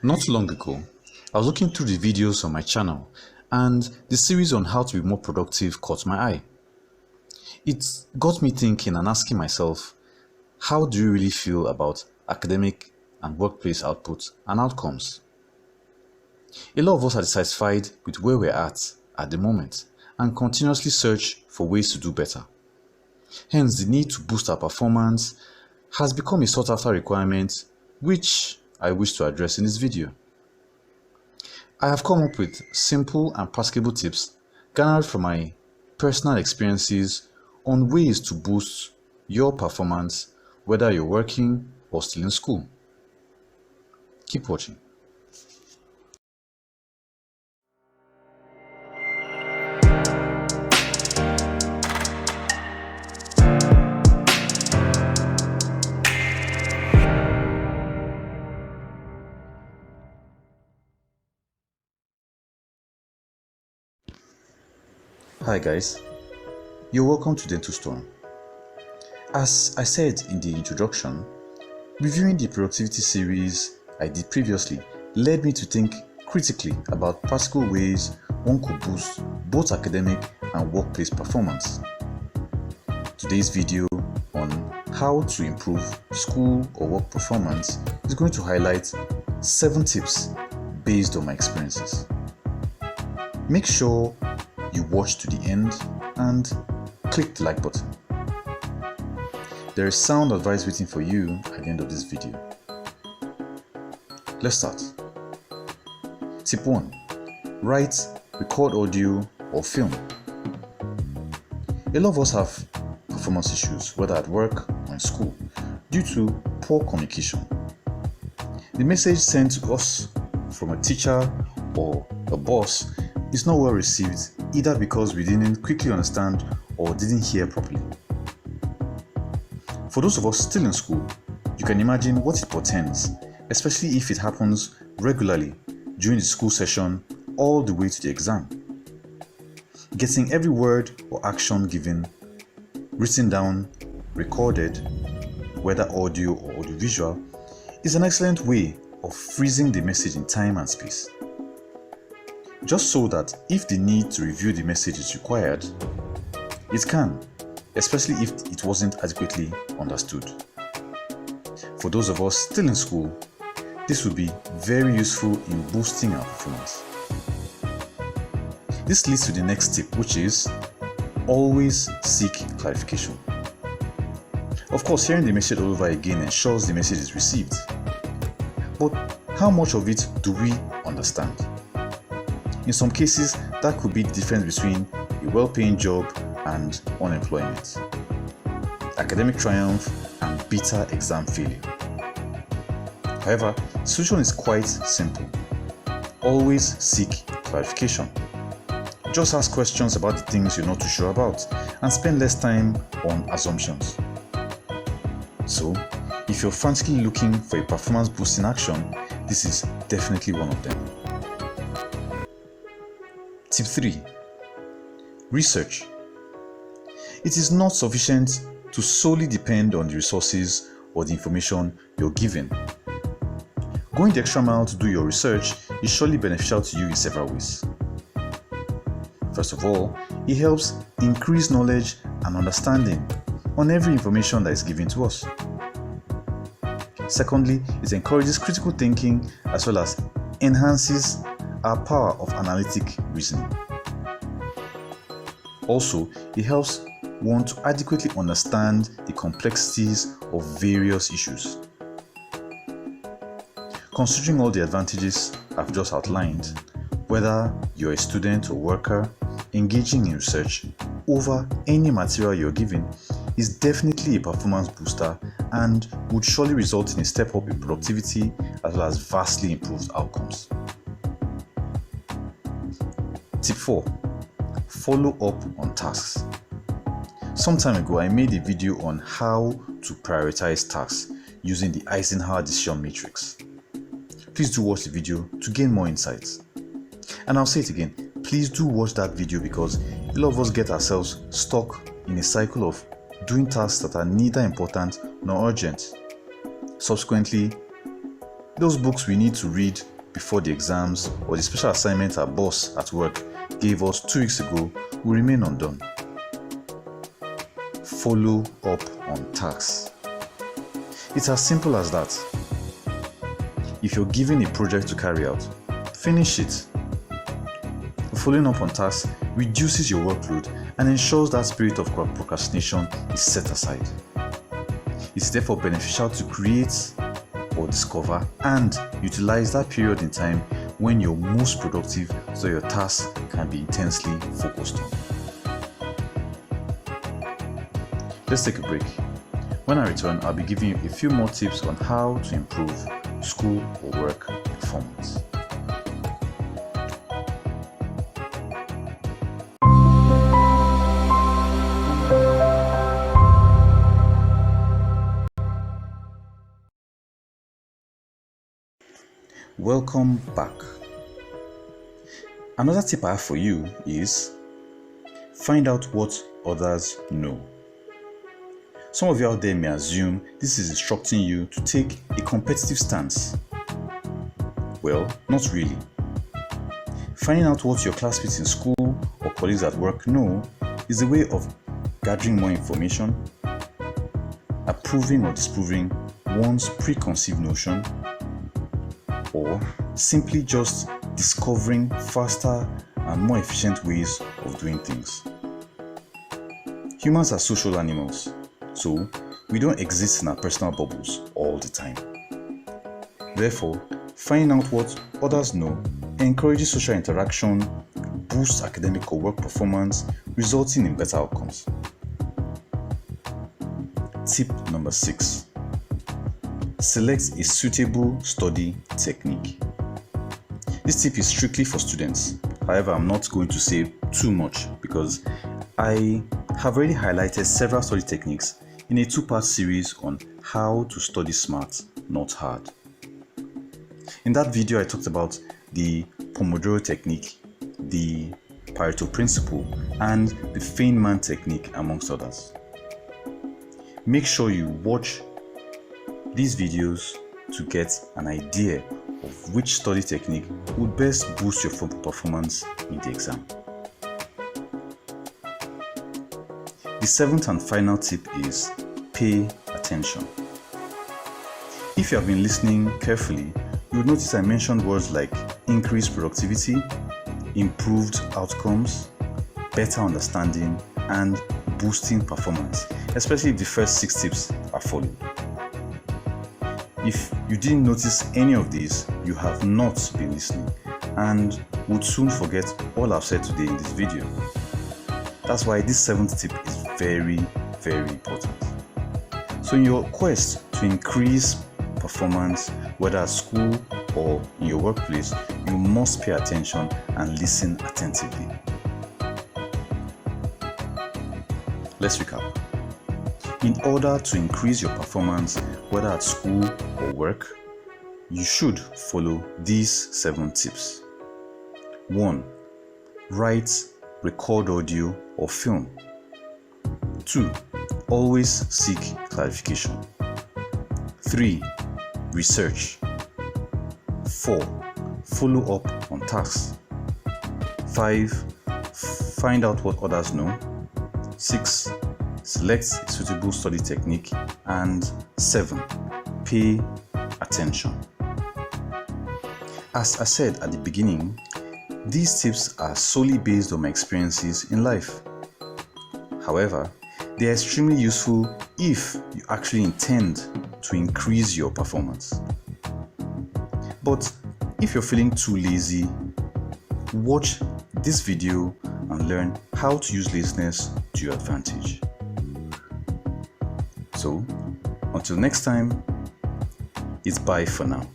Not long ago, I was looking through the videos on my channel and the series on how to be more productive caught my eye. It got me thinking and asking myself, how do you really feel about academic and workplace output and outcomes? A lot of us are dissatisfied with where we're at the moment and continuously search for ways to do better. Hence, the need to boost our performance has become a sought after requirement, which I wish to address in this video. I have come up with simple and practicable tips garnered from my personal experiences on ways to boost your performance, whether you're working or still in school. Keep watching. Hi guys, you're welcome to Dental Storm. As I said in the introduction, reviewing the productivity series I did previously led me to think critically about practical ways one could boost both academic and workplace performance. Today's video on how to improve school or work performance is going to highlight 7 tips based on my experiences. Make sure you watch to the end and click the like button. There is sound advice waiting for you at the end of this video. Let's start. Tip 1. Write, record audio or film. A lot of us have performance issues, whether at work or in school, due to poor communication. The message sent to us from a teacher or a boss is not well received, either because we didn't quickly understand or didn't hear properly. For those of us still in school, you can imagine what it portends, especially if it happens regularly during the school session all the way to the exam. Getting every word or action given written down, recorded, whether audio or audiovisual, is an excellent way of freezing the message in time and space. Just so that if the need to review the message is required, it can, especially if it wasn't adequately understood. For those of us still in school, this would be very useful in boosting our performance. This leads to the next tip, which is always seek clarification. Of course, hearing the message all over again ensures the message is received. But how much of it do we understand? In some cases, that could be the difference between a well-paying job and unemployment, academic triumph and bitter exam failure. However, the solution is quite simple. Always seek clarification. Just ask questions about the things you're not too sure about and spend less time on assumptions. So, if you're frantically looking for a performance boosting action, this is definitely one of them. Tip 3. Research. It is not sufficient to solely depend on the resources or the information you're given. Going the extra mile to do your research is surely beneficial to you in several ways. First of all, it helps increase knowledge and understanding on every information that is given to us. Secondly, it encourages critical thinking as well as enhances our power of analytic reasoning. Also, it helps one to adequately understand the complexities of various issues. Considering all the advantages I've just outlined, whether you're a student or worker, engaging in research over any material you're given is definitely a performance booster and would surely result in a step up in productivity as well as vastly improved outcomes. Tip 4. Follow up on tasks. Some time ago, I made a video on how to prioritize tasks using the Eisenhower decision matrix. Please do watch the video to gain more insights. And I'll say it again, please do watch that video because a lot of us get ourselves stuck in a cycle of doing tasks that are neither important nor urgent. Subsequently, those books we need to read before the exams or the special assignment our boss at work gave us 2 weeks ago will remain undone. Follow up on tasks. It's as simple as that. If you're given a project to carry out, finish it. Following up on tasks reduces your workload and ensures that spirit of procrastination is set aside. It's therefore beneficial to create or discover and utilize that period in time when you're most productive so your tasks can be intensely focused on. Let's take a break. When I return, I'll be giving you a few more tips on how to improve school or work performance. Welcome back. Another tip I have for you is find out what others know. Some of you out there may assume this is instructing you to take a competitive stance. Well, not really. Finding out what your classmates in school or colleagues at work know is a way of gathering more information, approving or disproving one's preconceived notion, or simply just discovering faster and more efficient ways of doing things. Humans are social animals, so we don't exist in our personal bubbles all the time. Therefore, finding out what others know encourages social interaction, boosts academic or work performance, resulting in better outcomes. Tip number 6. Select a suitable study technique. This tip is strictly for students. However, I'm not going to say too much because I have already highlighted several study techniques in a 2-part series on how to study smart, not hard. In that video, I talked about the Pomodoro technique, the Pareto principle, and the Feynman technique, amongst others. Make sure you watch these videos to get an idea of which study technique would best boost your performance in the exam. The 7th and final tip is pay attention. If you have been listening carefully, you will notice I mentioned words like increased productivity, improved outcomes, better understanding, and boosting performance, especially if the first 6 tips are followed. If you didn't notice any of these, you have not been listening and would soon forget all I've said today in this video. That's why this 7th tip is very, very important. So in your quest to increase performance, whether at school or in your workplace, you must pay attention and listen attentively. Let's recap. In order to increase your performance, whether at school or work, you should follow these 7 tips. 1. Write, record audio or film. 2. Always seek clarification. 3. Research. 4. Follow up on tasks. 5. Find out what others know. 6. Select a suitable study technique. And 7. Pay attention. As I said at the beginning, these tips are solely based on my experiences in life. However, they are extremely useful if you actually intend to increase your performance. But if you're feeling too lazy, watch this video and learn how to use laziness to your advantage. So, until next time, it's bye for now.